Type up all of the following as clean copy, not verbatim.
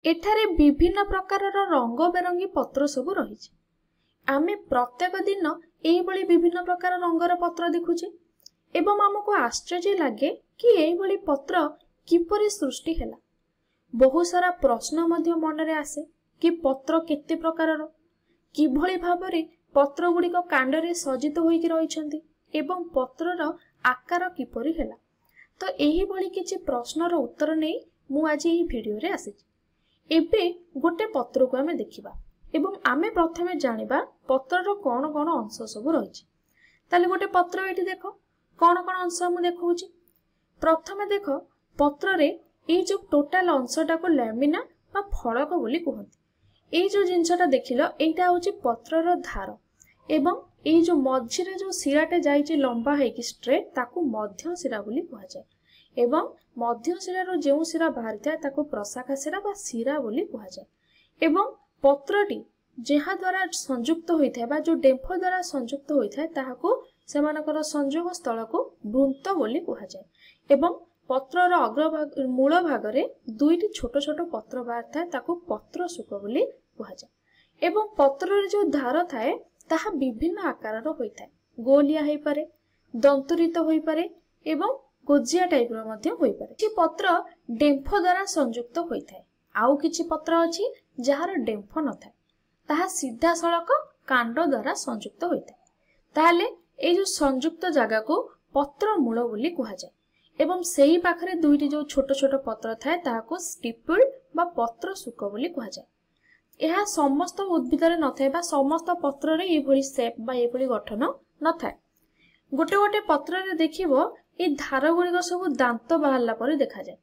एठारे विभिन्न प्रकारर रंग बेरंगी पत्र सबू रही। आमे प्रत्येक दिन एही विभिन्न प्रकार रंगर पत्र देखुचे एवं आमको आश्चर्य लगे कि एही पत्र किपरि सृष्टि हेला। बहु सारा प्रश्न मध्य मनरे आसे कि पत्र केते प्रकारर, किभଳି भाबरे पत्र गुड़िक कांडरे सजित होइकि रहिछन्ति एवं पत्रर आकार किपरि हेला। तो एही भଳି किछि प्रश्नर उत्तर नै मु आज एही भिडियो रे आसीछि। एबे गोटे पत्र को आमे देखिबा एवं आमे प्रथमे जानिबा पत्रर कोन कोन अंश सब रहिछि। ताले गोटे पत्र एठी देखो कोन कोन अंश मु देखौछि। प्रथमे देखो पत्र रे ए जो टोटल अंशटा को लैमिना बा फलक बोली कहंती। ए जो जिंसटा देखिलो एटा होछि पत्रर धार एवं ए जो मझिरे जो सिराटे जाइछि लंबा हेकि स्ट्रेट ताकू मध्य सिरा बोली कहा जाय एवं मध्य सिरार जो सिरा बाहरी थाए ताकू प्रशाखा सिरा बा सिरा बोली कहा जाय एवं पत्रटी जहा द्वारा संयुक्त होइथाय बा जो डेंफ द्वारा संयुक्त होइथाय ताहाकू सेमानकर संयोग स्थल को वृंत बोली कहा जाय एवं पत्रर अग्रभाग मूल भाग रे दुईटी छोट छोट पत्र बाहर थाए ताकू पत्र सुक बोली कहा जाय एवं पत्रर जो धार थाए ताहा विभिन्न आकारर होइथाय। गोलिया होई पारे, दंतरित होई पारे एवं गोजिया टाइप रो मध्य होई पारे। कि पत्र डेंफ द्वारा संयुक्त होइथाय। आउ किछि पत्र अछि जहार डेंफ न थाए, ताहा सीधा सड़क कांड द्वारा संयुक्त होइथाय। ताहाले ए जो संयुक्त जगह को पत्र मूल बोली कहा जाय एवं सेही पाखरे दुईटी जो छोट छोट पत्र थाए ताहाको स्टिपुल बा पत्र सुक बोली कहा जाय। यह समस्त उद्भिद रे न थाए बा समस्त पत्र रे एभली शेप बा एभली गठन न थाए। गोटे गोटे पत्र रे देखिबो ए धार गुड़िक सब दांत बाहरला परे देखा जाय।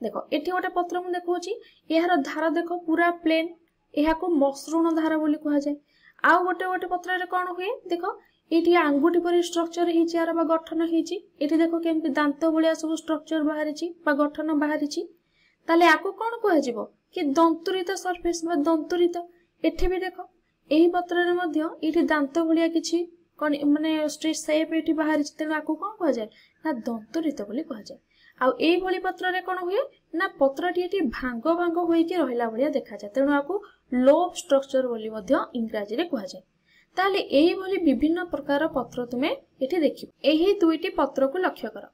देखो एठी गोटे पत्र मु देखौछि, एहार धार देखो पूरा प्लेन, एहाको मसृण धार बोली कहा जाय। आउ गोटे गोटे पत्र रे कोन हुए देखो एठी आंगुठी परि स्ट्रक्चर हिची यार बा गठन हिची। एठी देखो केमति दांत भलिया सब स्ट्रक्चर बाहरिची बा गठन बाहरिची। ताले आको कोन कहा जिवो कि दंतुरित सरफेस बा दंतुरित। एठी भी देखो एही पत्र रे मध्य एठी दांत भलिया किछि कोन माने स्ट्रेट शेप एठी बाहरिची, तेनु आको कोन कहा जाय ना दंतुरित बोली कहा जाय। आउ एही भली पत्र रे कोन हुए ना पत्रटी एठी भांग भांग होइके रहिला भलिया देखा जाय, तेनु आको लोब स्ट्रक्चर बोली मध्य इंग्रजी रे कहा जाय। ताले एही भली विभिन्न प्रकार पत्र तुमे एठी देखिबो। एही दुईटी पत्र को लक्ष्य कर।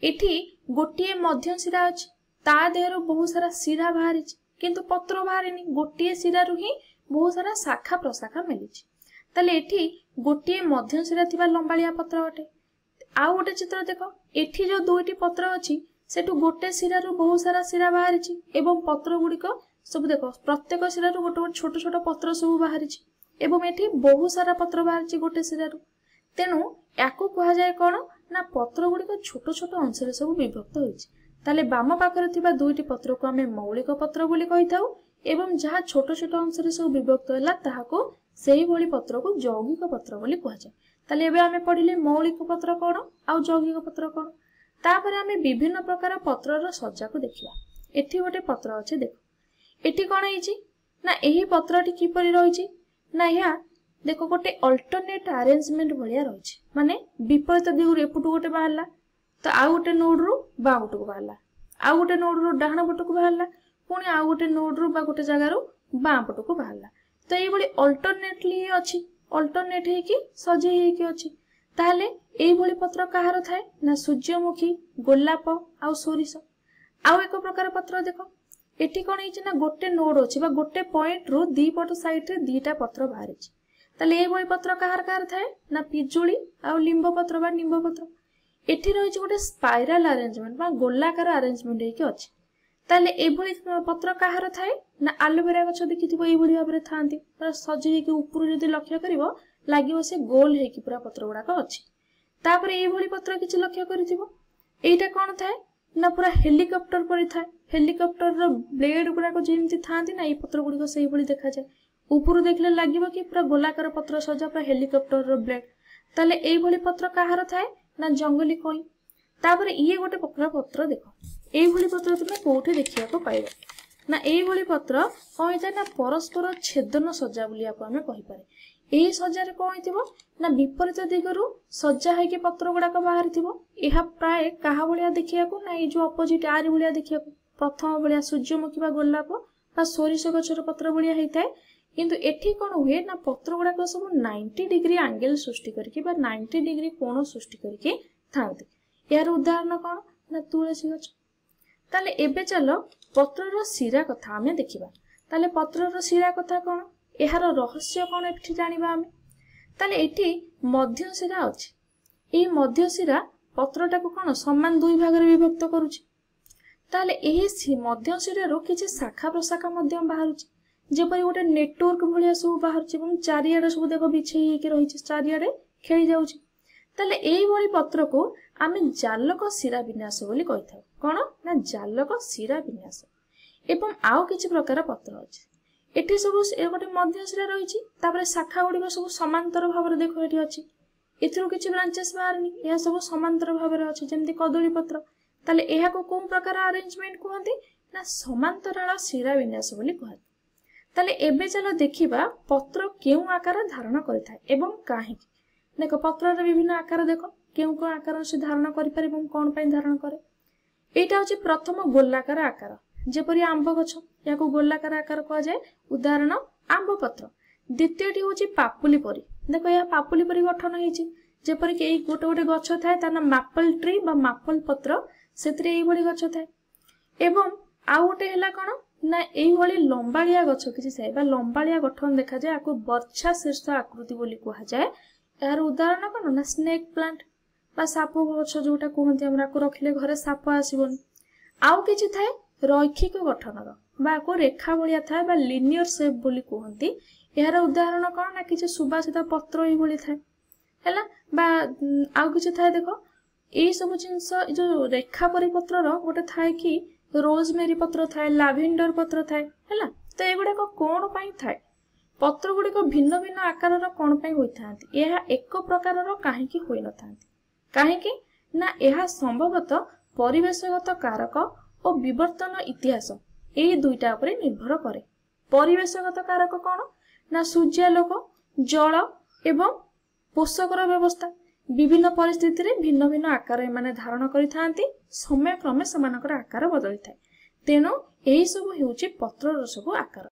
एठी गोटिए मध्य सिरा अछि, ता देहरो बहुत सारा सिरा बाहरिछि किंतु पत्र बाहरिनी। गोटिए सिरा रु ही बहुत सारा शाखा प्रशाखा मिलिछि। ताले एठी गोटिए मध्य सिरा थिबा लंबालिया पत्र अटे। आउ गोटे चित्र देखो, एठी जो दुईटी पत्र अछि सेटु गोटे सिरा रु बहुत सारा सिरा बाहरिछि एवं पत्र गुड़िक सब देखो प्रत्येक सिरा रु गोटे छोट छोट पत्र सब बाहरिछि एवं एठी बहुत सारा पत्र बाहरिछि गोटे सिरा रु। तेनु याकू कहा जाय कोन ना पत्र गुड़िक छोट छोट अंश रे सब विभक्त होइछि। ताले बाम पाखरे थिबा दुईटी पत्र को हमें मौलिक पत्र बोली कहिथाउ एवं जहा छोट छोट अंश रे सब विभक्त होला ताहाको सेही भली पत्र को यौगिक पत्र बोली कहा जाय। ताले एबे हमें पढिले मौलिक पत्र कोन आ यौगिक पत्र कोन। तापरे हमें विभिन्न प्रकार पत्रर सज्जा को देखिबा। एठी गोटे पत्र अछि, देखो एठी कोन हिची ना एही पत्रटी किपरि रहिछि ना या देखो गोटे अल्टरनेट अरेंजमेंट भलिया रहिछि, माने विपरीत दिगु एपुटु गोटे बाहरला तो आउ गोटे नोड रु बा पटु को बाहरला, आउ गोटे नोड रु डाहण पटु को बाहरला, पुणी आउ गोटे नोड रु बा गोटे जगह रु बा पटु को बाहरला। तो एई भली अल्टरनेटली अछि, अल्टरनेट हे कि सजे हे कि अछि। ताले एई भली पत्र कहार थाए ना सूर्यमुखी, गोलाप आउ सोरिष। आउ एक प्रकार पत्र देखो एठी कोन हिची ना गोटे नोड अछि बा गोटे पॉइंट रु दी पट साइड रे दीटा पत्र बाहरिछि। ताले एई भली पत्र कहार कहार थाए ना पिजुली आउ लिंब पत्र बा निंब पत्र। एठी रहिछि गोटे स्पाइराल अरेंजमेंट बा गोलाकार अरेंजमेंट हेकि अछि। ताले एई भली पत्र कहार थाए ना एलोवेरा गछ देखिथिबो एई भली भाबरे थांती पूरा सजी हेकि ऊपर जदि लक्ष्य करिवो लागिवो से गोल हेकि पूरा पत्र गुडा को अछि। तापरे एई भली पत्र किछि लक्ष्य करिथिबो एइटा कोन थाए ना पूरा हेलिकॉप्टर परि थाए। हेलिकॉप्टर रो ब्लेड गुडा को जेमति थांती ना एई पत्र गुडी को सेही भली देखा जाय। ऊपर देखले लागिवो कि पूरा गोलाकार पत्र सजा पूरा हेलिकॉप्टर रो ब्लेड। ताले एई भली पत्र कहार थाए ना जंगली कोई। तापरे इए गोटे पत्र देखो एई भली पत्र तुमे कोठे देखिया को पाइबो ना एई भली पत्र कोइ जाय ना परस्पर छेदन सजा बोली आपको हमें कहि पारे। एही सजा रे कोइ थिबो ना विपरीत दिगरु सजा हेके पत्र गुडा को बाहर थिबो। एहा प्राय काहा भलिया देखिया को ना ए जो अपोजिट आरि भलिया देखिया को प्रथम भलिया सूर्यमुखी बा गोलाप बा सोरिष गछर पत्र भलिया होता है किंतु एठी कौन हुए ना पत्र गुड़ाक सब 90 डिग्री एंगल सृष्टि करके बा 90 डिग्री कोण सृष्टि करके थांती। यार उदाहरण कौन ना तुलसी गछ। ताले एबे चलो पत्रर शिरा कथा आमे देखिबा। ताले पत्रर शिरा कथा कौन एहार रहस्य कौन एठी जानिबा आमे। ताले एठी मध्य शिरा अछि। एही मध्य शिरा पत्रटाको कौन समान दुई भाग रे विभक्त करूछि। ताले एही मध्य शिरारो किछि शाखा प्रशाखा मध्य बाहरुछि जेपरि गोटे नेटवर्क भलिया सब बाहरुछि एवं चारियाडे सब देखो बिछेई हेकि रहिछि चारियाडे खेली जाउछि। ताले एही भली पत्र को आमे जालक शिरा विन्यास बोली कहिथाउ। कोन ना जालक शिरा विन्यास। एवं आउ किछि प्रकार पत्र अछि। एठी सब ए गोटे मध्य शिरा रहिछि तापर शाखा गुडी सब समांतर भाव देखो एठी अछि। एथिरो किछि ब्रांचेस बाहरनी या सब समांतर भाव रे अछि जेमति कदली पत्र। ताले एहा को कोन प्रकार अरेंजमेंट कहंती ना समांतराल शिरा विन्यास बोली कहंती। ताले एबे चलो देखिबा पत्र केउ आकार धारण करिथाय एवं काहे। देखो पत्र रे विभिन्न आकार देखो केउ को आकार से धारण करि पारे एवं कोन पय धारण करे। एटा होची प्रथम गोलाकार आकार जेपरि आंब गछ याको गोलाकार आकार कहा जाय उदाहरण आंब पत्र। द्वितीयटी होची पापुली परी। देखो या पापुली परी गठन हेची जेपरि के गोटे गोटे गछ थाए ताना मापल ट्री बा मापल पत्र सेतरे एई भली गछ थाए। एवं आउ गोटे हैला कोन ना एई भली लंबालिया गछ किछि थाए बा लंबालिया गठन देखा जाय आको बर्छा शीर्ष आकृति बोली कहा जाय। यार उदाहरण कोन ना स्नेक प्लांट बा साप गछ जोटा कहंती हमरा को रखिले घरे साप आसीबन। आउ किछि थाए रैखिक गठनर बा को रेखा भलिया थाए बा लिनियर शेप बोली कहंती। यार उदाहरण कोन ना किछि सुबासित पत्र एई भली थाए हैला बा आउ किछि थाए देखो एई सब जिंस जो रेखा परिपत्र रो गोटे थाए कि रोजमेरी पत्र थाए लावेंडर पत्र थाए हैला। तो एगुडा को कोन पई थाए पत्र गुडी को भिन्न भिन्न आकार रो कोन पई होई थांती। एहा एक प्रकार रो काहे कि होई न थांती काहे कि ना एहा संभवतः परिवेशगत कारक और विवर्तन इतिहास एई दुईटा उपरे निर्भर करे। परिवेशगत कारक कोन ना सूर्यालोक जल एवं पोषकर व्यवस्था विभिन्न परिस्थिति रे भिन्न भिन्न आकार माने धारण करि थांती समय क्रमे समानकर आकार बदली थाए। तेनो एही सब हेउची पत्रर सब आकार।